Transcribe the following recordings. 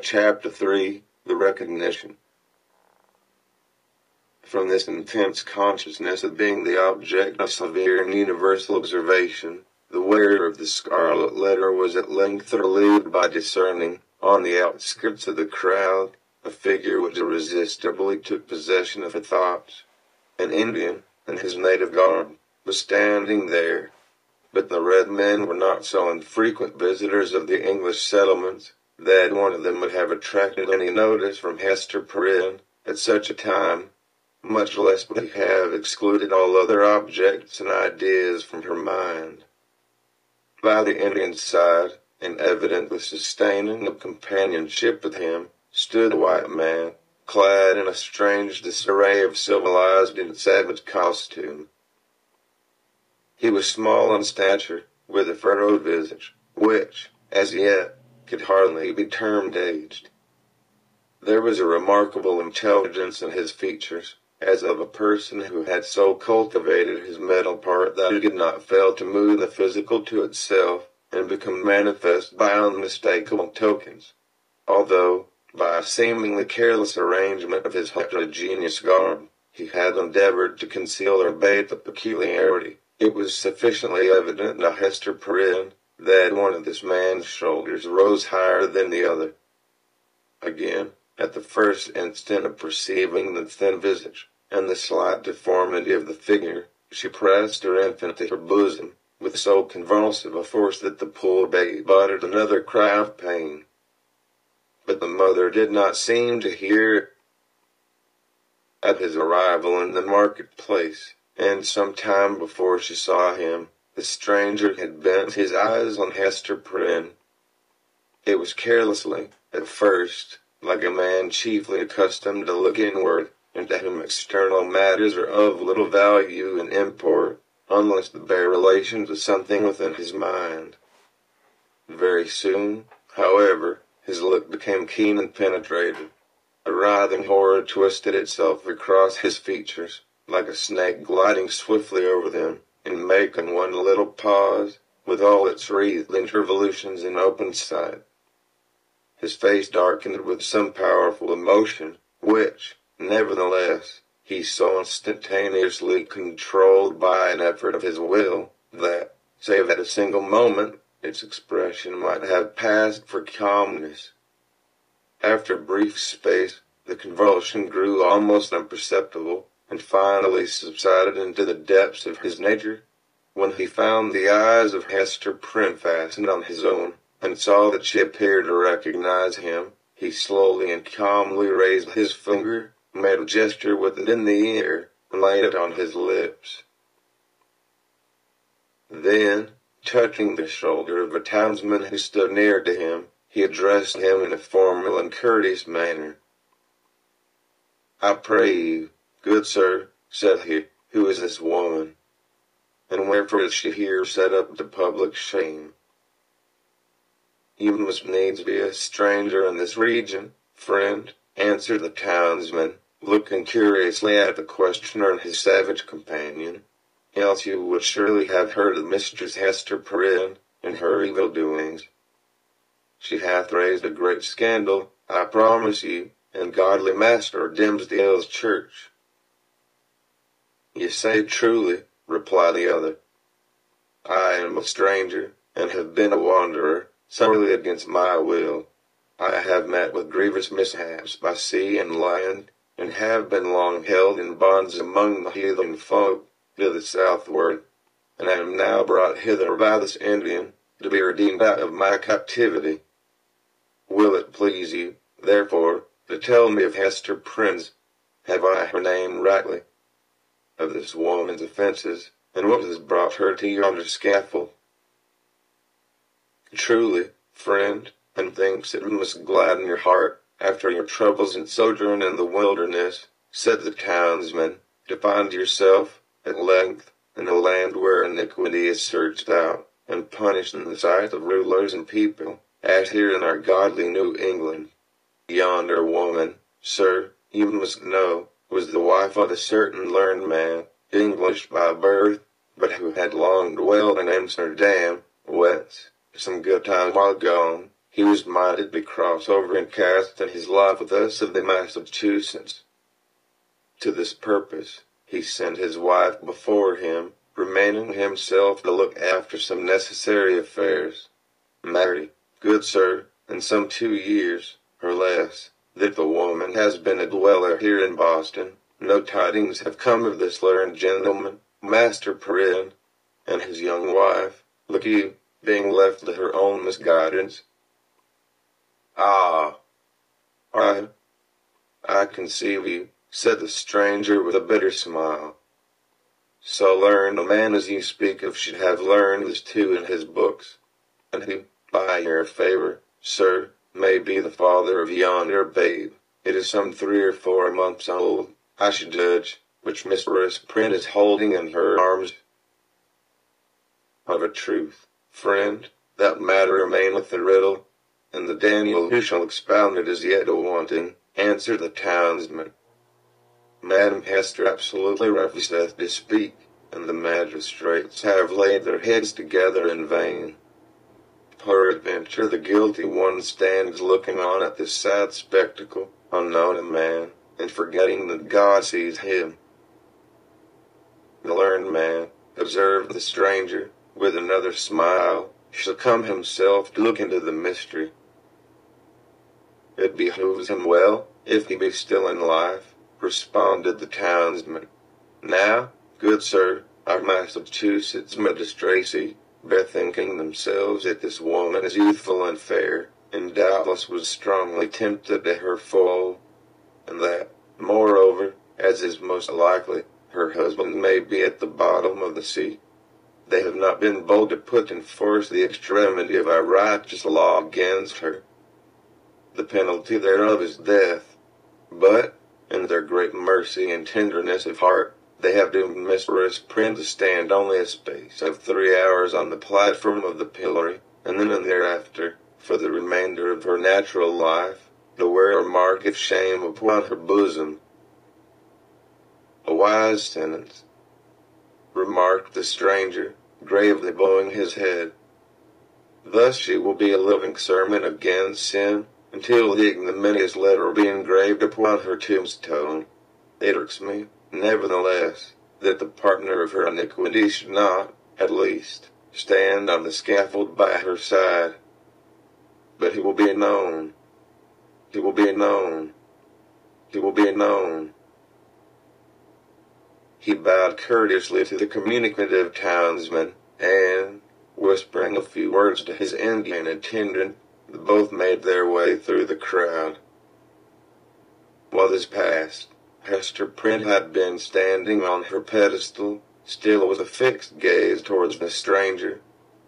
Chapter 3, The Recognition. From this intense consciousness of being the object of severe and universal observation, the wearer of the scarlet letter was at length relieved by discerning, on the outskirts of the crowd, a figure which irresistibly took possession of her thoughts. An Indian, in his native garb, was standing there. But the red men were not so infrequent visitors of the English settlements that one of them would have attracted any notice from Hester Prynne at such a time, much less would he have excluded all other objects and ideas from her mind. By the Indian's side, and evidently sustaining a companionship with him, stood a white man, clad in a strange disarray of civilized and savage costume. He was small in stature, with a furrowed visage, which, as yet, could hardly be termed aged. There was a remarkable intelligence in his features, as of a person who had so cultivated his mental part that he could not fail to move the physical to itself, and become manifest by unmistakable tokens, although, by a seemingly careless arrangement of his heterogeneous garb, he had endeavored to conceal or abate the peculiarity. It was sufficiently evident to Hester Prynne that one of this man's shoulders rose higher than the other. Again, at the first instant of perceiving the thin visage, and the slight deformity of the figure, she pressed her infant to her bosom, with so convulsive a force that the poor babe uttered another cry of pain. But the mother did not seem to hear it. At his arrival in the marketplace, and some time before she saw him, the stranger had bent his eyes on Hester Prynne. It was carelessly, at first, like a man chiefly accustomed to look inward, and to whom external matters are of little value and import, unless they bear relation to something within his mind. Very soon, however, his look became keen and penetrating. A writhing horror twisted itself across his features, like a snake gliding swiftly over them, and making one little pause, with all its wreathed intervolutions in open sight. His face darkened with some powerful emotion, which, nevertheless, he so instantaneously controlled by an effort of his will, that, save at a single moment, its expression might have passed for calmness. After a brief space, the convulsion grew almost imperceptible, and finally subsided into the depths of his nature, when he found the eyes of Hester Prynne fastened on his own, and saw that she appeared to recognize him. He slowly and calmly raised his finger, made a gesture with it in the air, and laid it on his lips. Then, touching the shoulder of a townsman who stood near to him, he addressed him in a formal and courteous manner. "I pray you, good sir," said he, "who is this woman? And wherefore is she here set up to public shame?" "You must needs be a stranger in this region, friend," answered the townsman, looking curiously at the questioner and his savage companion, "else you would surely have heard of Mistress Hester Prynne and her evil doings. She hath raised a great scandal, I promise you, and godly Master Dimmesdale's church." "You say truly," replied the other. "I am a stranger, and have been a wanderer, sorely against my will. I have met with grievous mishaps by sea and land, and have been long held in bonds among the heathen folk to the southward, and I am now brought hither by this Indian, to be redeemed out of my captivity. Will it please you, therefore, to tell me of Hester Prynne's, have I her name rightly, of this woman's offences, and what has brought her to yonder scaffold?" "Truly, friend, and thinks it must gladden your heart, after your troubles and sojourn in the wilderness," said the townsman, "to find yourself, at length, in a land where iniquity is searched out, and punished in the sight of rulers and people, as here in our godly New England. Yonder woman, sir, you must know, was the wife of a certain learned man, English by birth, but who had long dwelt in Amsterdam, whence, some good time while gone, He was minded to cross over and cast in his lot with us of the Massachusetts. To this purpose, he sent his wife before him, remaining himself to look after some necessary affairs. Marry, good sir, in some 2 years, or less, that the woman has been a dweller here in Boston. No tidings have come of this learned gentleman, Master Prynne, and his young wife, look you, being left to her own misguidance. Ah, I conceive you, said the stranger with a bitter smile. So learned a man as you speak of should have learned this too in his books, and who, by your favor, sir, may be the father of yonder babe. It is some 3 or 4 months old, I should judge, which Mistress Prynne is holding in her arms. Of a truth, friend, that matter remaineth a riddle, and the Daniel who shall expound it is yet a-wanting, answered the townsman. Madam Hester absolutely refuseth to speak, and the magistrates have laid their heads together in vain. Peradventure the guilty one stands looking on at this sad spectacle, unknown to man, and forgetting that God sees him. The learned man, observed the stranger, with another smile, shall come himself to look into the mystery. It behooves him well, if he be still in life, responded the townsman. Now, good sir, our Massachusetts magistracy, bethinking themselves that this woman is youthful and fair, and doubtless was strongly tempted to her fall, and that, moreover, as is most likely, her husband may be at the bottom of the sea, they have not been bold to put in force the extremity of our righteous law against her. The penalty thereof is death, but, in their great mercy and tenderness of heart, they have doomed Mistress Prynne to stand only a space of 3 hours on the platform of the pillory, and then thereafter, for the remainder of her natural life, to wear a mark of shame upon her bosom. A wise sentence, remarked the stranger, gravely bowing his head. Thus she will be a living sermon against sin, until the ignominious letter be engraved upon her tombstone. It irks me, nevertheless, that the partner of her iniquity should not, at least, stand on the scaffold by her side. But he will be known. He will be known. He will be known. He bowed courteously to the communicative townsman, and, whispering a few words to his Indian attendant, both made their way through the crowd. While this passed, Hester Prynne had been standing on her pedestal, still with a fixed gaze towards the stranger,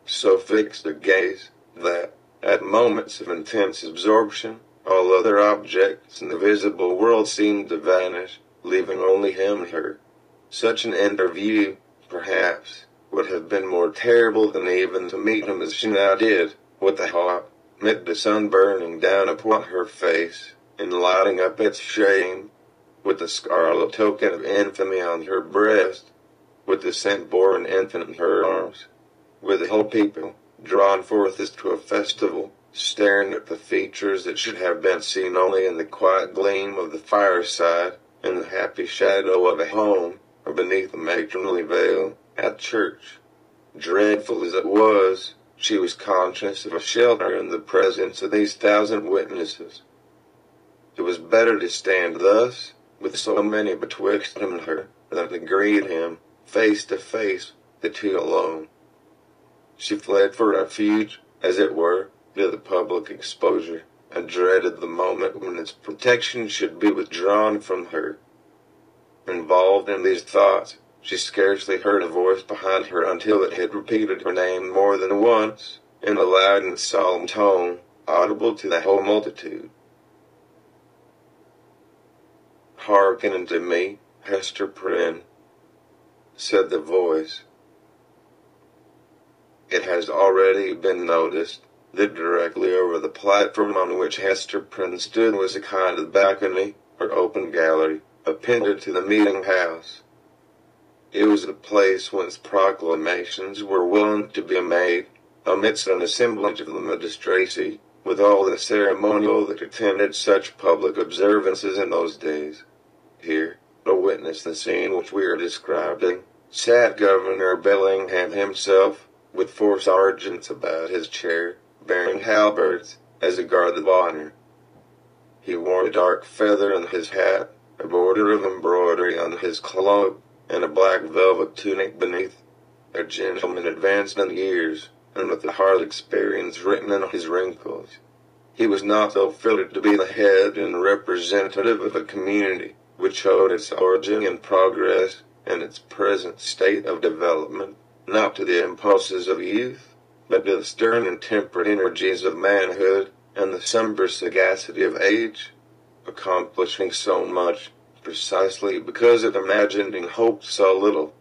so fixed a gaze that, at moments of intense absorption, all other objects in the visible world seemed to vanish, leaving only him and her. Such an interview, perhaps, would have been more terrible than even to meet him as she now did, with the hot, mid sun burning down upon her face, and lighting up its shame, with the scarlet token of infamy on her breast, with the scent-born infant in her arms, with the whole people, drawn forth as to a festival, staring at the features that should have been seen only in the quiet gleam of the fireside, in the happy shadow of a home, or beneath a matronly veil, at church. Dreadful as it was, she was conscious of a shelter in the presence of these 1,000 witnesses. It was better to stand thus, with so many betwixt him and her, than to greet him, face to face, the two alone. She fled for refuge, as it were, to the public exposure, and dreaded the moment when its protection should be withdrawn from her. Involved in these thoughts, she scarcely heard a voice behind her until it had repeated her name more than once, in a loud and solemn tone, audible to the whole multitude. "Hearken unto me, Hester Prynne," said the voice. It has already been noticed that directly over the platform on which Hester Prynne stood was a kind of balcony, or open gallery, appended to the meeting house. It was the place whence proclamations were wont to be made, amidst an assemblage of the magistracy, with all the ceremonial that attended such public observances in those days. Here, to witness the scene which we are describing, sat Governor Bellingham himself, with 4 sergeants about his chair, bearing halberds, as a guard of honor. He wore a dark feather in his hat, a border of embroidery on his cloak, and a black velvet tunic beneath. A gentleman advanced in years, and with the hard experience written in his wrinkles. He was not so fitted to be the head and representative of a community which owed its origin and progress, and its present state of development, not to the impulses of youth, but to the stern and temperate energies of manhood, and the somber sagacity of age, accomplishing so much, precisely because it imagined and hoped so little.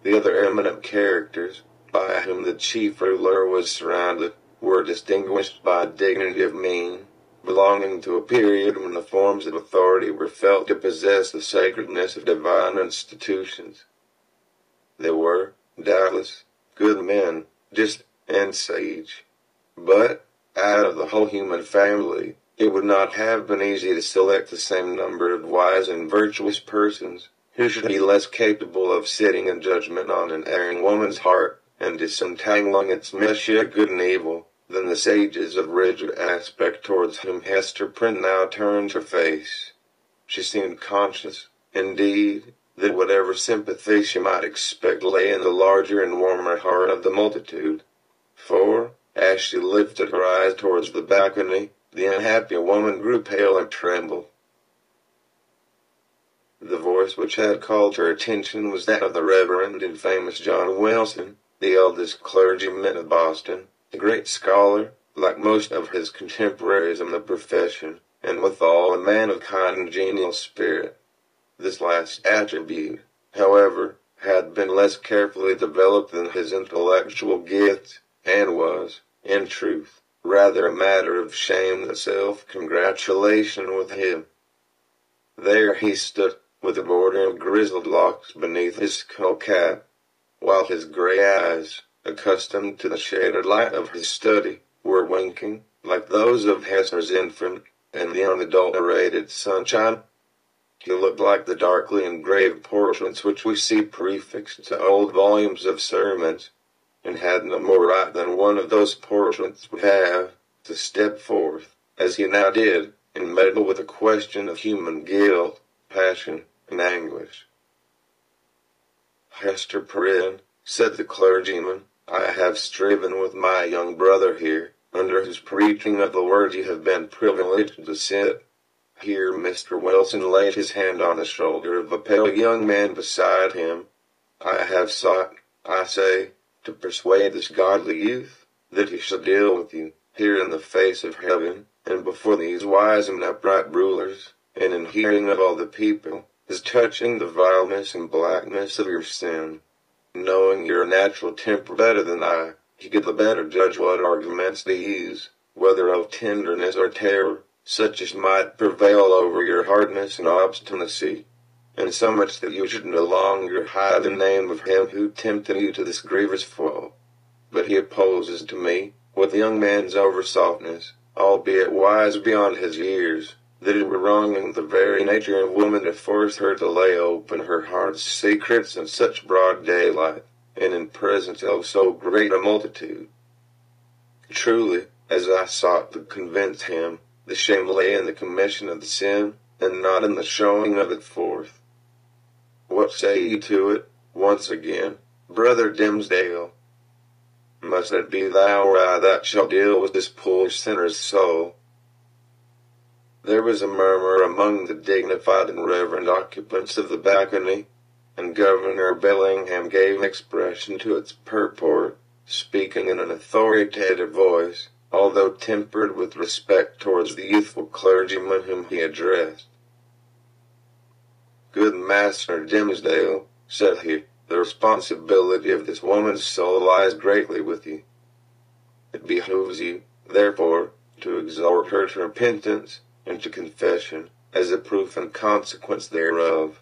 The other eminent characters, by whom the chief ruler was surrounded, were distinguished by dignity of mien, belonging to a period when the forms of authority were felt to possess the sacredness of divine institutions. They were, doubtless, good men, just and sage. But, out of the whole human family, it would not have been easy to select the same number of wise and virtuous persons, who should be less capable of sitting in judgment on an erring woman's heart, and disentangling its meshes of good and evil, than the sages of rigid aspect towards whom Hester Prynne now turned her face. She seemed conscious, indeed, that whatever sympathy she might expect lay in the larger and warmer heart of the multitude. For, as she lifted her eyes towards the balcony, the unhappy woman grew pale and trembled. The voice which had called her attention was that of the Reverend and famous John Wilson, the eldest clergyman of Boston, a great scholar, like most of his contemporaries in the profession, and withal a man of kind and genial spirit. This last attribute, however, had been less carefully developed than his intellectual gifts, and was, in truth, rather a matter of shame than self-congratulation with him. There he stood, with a border of grizzled locks beneath his skull cap, while his grey eyes, accustomed to the shaded light of his study, were winking, like those of Hester's infant, in the unadulterated sunshine. He looked like the darkly engraved portraits which we see prefixed to old volumes of sermons, and had no more right than one of those portraits would have, to step forth, as he now did, and meddle with a question of human guilt, passion, and anguish. Hester Prynne, said the clergyman, I have striven with my young brother here, under whose preaching of the word you have been privileged to sit. Here Mr. Wilson laid his hand on the shoulder of a pale young man beside him. I have sought, I say, to persuade this godly youth, that he shall deal with you, here in the face of heaven, and before these wise and upright rulers, and in hearing of all the people, as touching the vileness and blackness of your sin. Knowing your natural temper better than I, he could the better judge what arguments to use, whether of tenderness or terror, such as might prevail over your hardness and obstinacy, and so much that you should no longer hide the name of him who tempted you to this grievous fault. But he opposes to me, with the young man's over-softness, albeit wise beyond his years, that it were wronging the very nature of woman to force her to lay open her heart's secrets in such broad daylight, and in presence of so great a multitude. Truly, as I sought to convince him, the shame lay in the commission of the sin, and not in the showing of it forth. What say you to it, once again, Brother Dimmesdale? Must it be thou or I that shall deal with this poor sinner's soul? There was a murmur among the dignified and reverend occupants of the balcony, and Governor Bellingham gave expression to its purport, speaking in an authoritative voice, although tempered with respect towards the youthful clergyman whom he addressed. Good Master Dimmesdale, said he, the responsibility of this woman's soul lies greatly with you. It behooves you, therefore, to exhort her to repentance and to confession, as a proof and consequence thereof.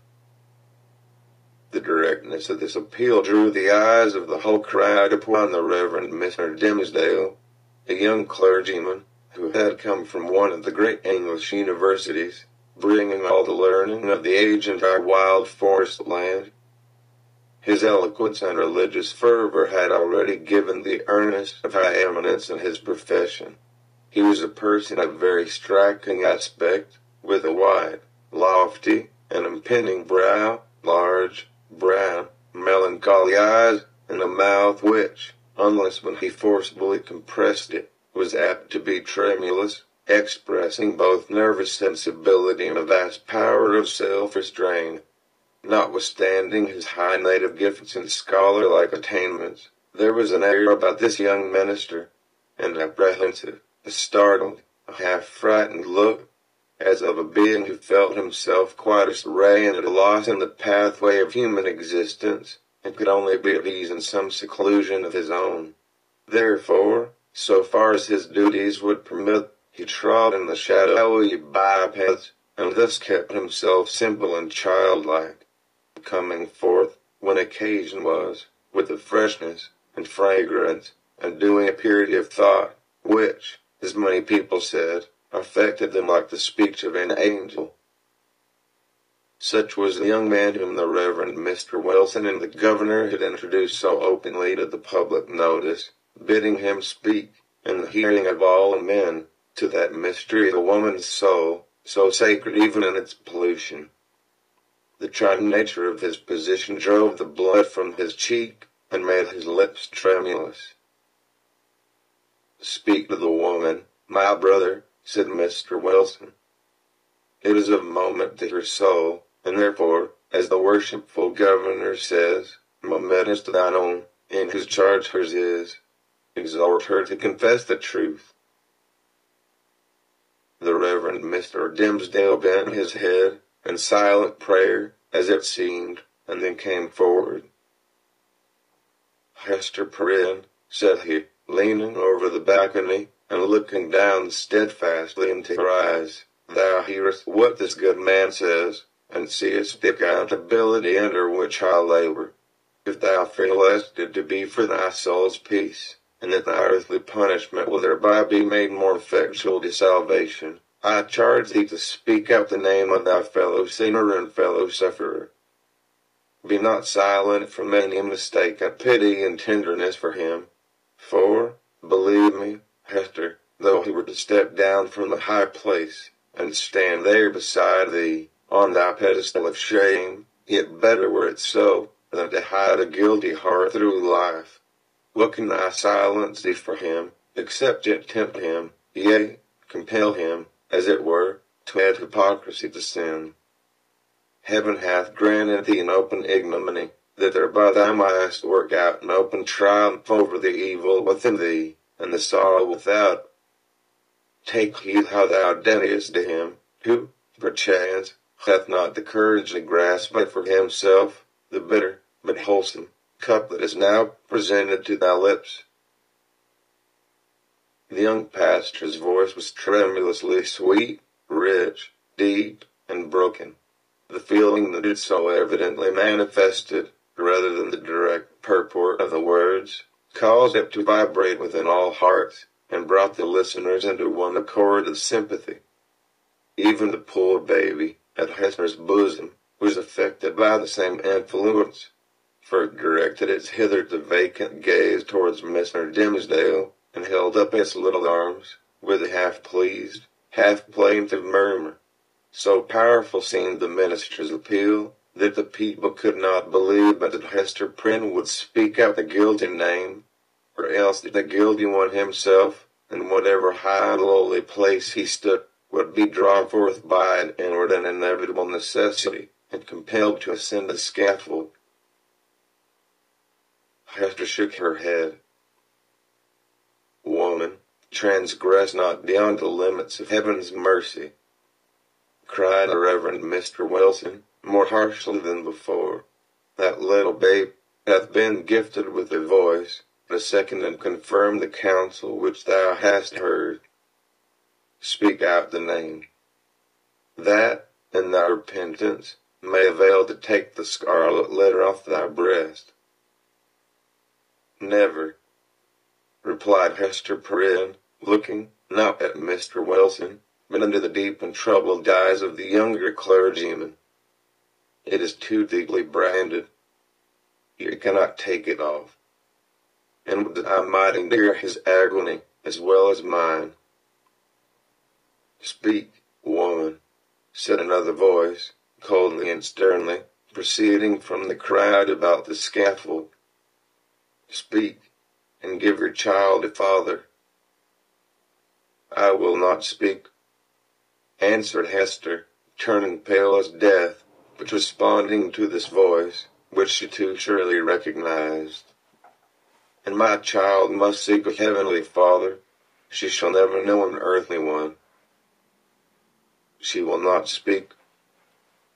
The directness of this appeal drew the eyes of the whole crowd upon the Reverend Mr. Dimmesdale, a young clergyman, who had come from one of the great English universities, bringing all the learning of the age into our wild forest land. His eloquence and religious fervor had already given the earnest of high eminence in his profession. He was a person of very striking aspect, with a wide, lofty, and impending brow, large, brown, melancholy eyes, and a mouth which, unless when he forcibly compressed it, was apt to be tremulous, expressing both nervous sensibility and a vast power of self-restraint. Notwithstanding his high native gifts and scholar-like attainments, there was an air about this young minister, an apprehensive, a startled, a half-frightened look, as of a being who felt himself quite astray and at a loss in the pathway of human existence, and could only be at ease in some seclusion of his own. Therefore, so far as his duties would permit, he trod in the shadowy bypaths, and thus kept himself simple and childlike, coming forth, when occasion was, with a freshness and fragrance, and doing a period of thought, which, as many people said, affected them like the speech of an angel. Such was the young man whom the Reverend Mr. Wilson and the governor had introduced so openly to the public notice, bidding him speak, in the hearing of all men, to that mystery of a woman's soul, so sacred even in its pollution. The trying nature of his position drove the blood from his cheek, and made his lips tremulous. "Speak to the woman, my brother," said Mr. Wilson. "It is of moment to her soul, and therefore, as the worshipful governor says, momentous to thine own, in whose charge hers is, exhort her to confess the truth." The Reverend Mr. Dimsdale bent his head, in silent prayer, as it seemed, and then came forward. "Hester Prynne," said he, leaning over the balcony, and looking down steadfastly into her eyes, "thou hearest what this good man says, and seest the accountability under which I labor. If thou feelest it to be for thy soul's peace, and that thy earthly punishment will thereby be made more effectual to salvation, I charge thee to speak out the name of thy fellow sinner and fellow sufferer. Be not silent from any mistaken pity and tenderness for him, for, believe me, Hester, though he were to step down from the high place, and stand there beside thee, on thy pedestal of shame, yet better were it so, than to hide a guilty heart through life. What can thy silence do for him, except it tempt him, yea, compel him, as it were, to add hypocrisy to sin? Heaven hath granted thee an open ignominy, that thereby thou mightest work out an open triumph over the evil within thee, and the sorrow without. Take heed how thou deniest to him, who, perchance, hath not the courage to grasp it for himself, the bitter, but wholesome, cup that is now presented to thy lips." The young pastor's voice was tremulously sweet, rich, deep, and broken. The feeling that it so evidently manifested, rather than the direct purport of the words, caused it to vibrate within all hearts, and brought the listeners into one accord of sympathy. Even the poor baby, at Hester's bosom, was affected by the same influence, for it directed its hitherto vacant gaze towards Mr. Dimsdale, and held up its little arms, with a half-pleased, half-plaintive murmur. So powerful seemed the minister's appeal, that the people could not believe but that Hester Prynne would speak out the guilty name, or else that the guilty one himself, in whatever high and lowly place he stood, would be drawn forth by an inward and inevitable necessity, and compelled to ascend the scaffold. Hester shook her head. "Woman, transgress not beyond the limits of heaven's mercy," cried the Reverend Mr. Wilson, more harshly than before. "That little babe hath been gifted with a voice, to second and confirm the counsel which thou hast heard. Speak out the name. That, and thy repentance, may avail to take the scarlet letter off thy breast." "Never," replied Hester Prynne, looking, not at Mr. Wilson, but into the deep and troubled eyes of the younger clergyman. It is too deeply branded. You cannot take it off. And that I might endure his agony as well as mine. Speak, woman, said another voice, coldly and sternly, proceeding from the crowd about the scaffold. Speak, and give your child a father. I will not speak, answered Hester, turning pale as death, but responding to this voice, which she too surely recognized. And my child must seek a heavenly father. She shall never know an earthly one. She will not speak,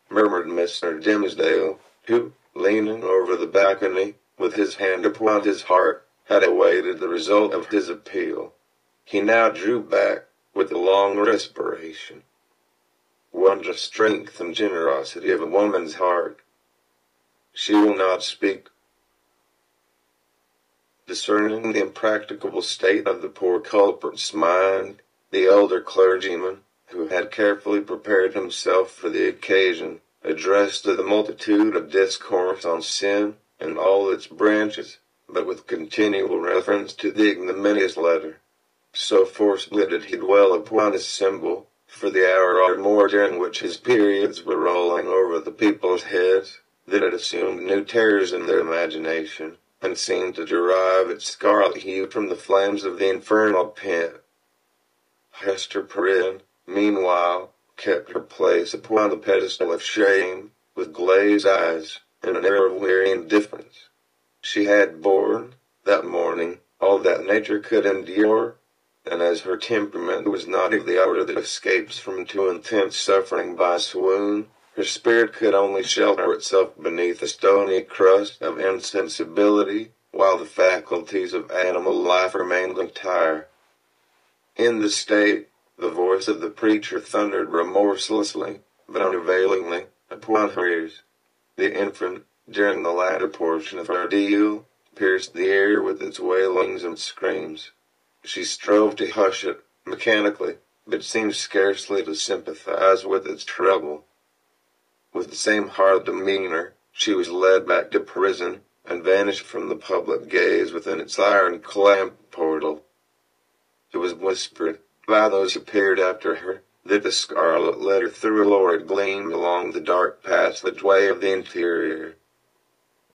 murmured Mr. Dimsdale, who, leaning over the balcony, with his hand upon his heart, had awaited the result of his appeal. He now drew back with a long respiration. Wondrous strength and generosity of a woman's heart. She will not speak. Discerning the impracticable state of the poor culprit's mind, the elder clergyman, who had carefully prepared himself for the occasion, addressed to the multitude a discourse on sin and all its branches, but with continual reference to the ignominious letter. So forcibly did he dwell upon his symbol, for the hour or more during which his periods were rolling over the people's heads, that it assumed new terrors in their imagination, and seemed to derive its scarlet hue from the flames of the infernal pit. Hester Prynne, meanwhile, kept her place upon the pedestal of shame, with glazed eyes, and an air of weary indifference. She had borne, that morning, all that nature could endure, and as her temperament was not of the order that escapes from too intense suffering by swoon, her spirit could only shelter itself beneath a stony crust of insensibility, while the faculties of animal life remained entire. In this state, the voice of the preacher thundered remorselessly, but unavailingly, upon her ears. The infant, during the latter portion of her ordeal, pierced the air with its wailings and screams. She strove to hush it, mechanically, but seemed scarcely to sympathize with its trouble. With the same hard demeanor, she was led back to prison, and vanished from the public gaze within its iron clamped portal. It was whispered, by those who peered after her, that the scarlet letter threw a lurid gleam along the dark passageway of the interior.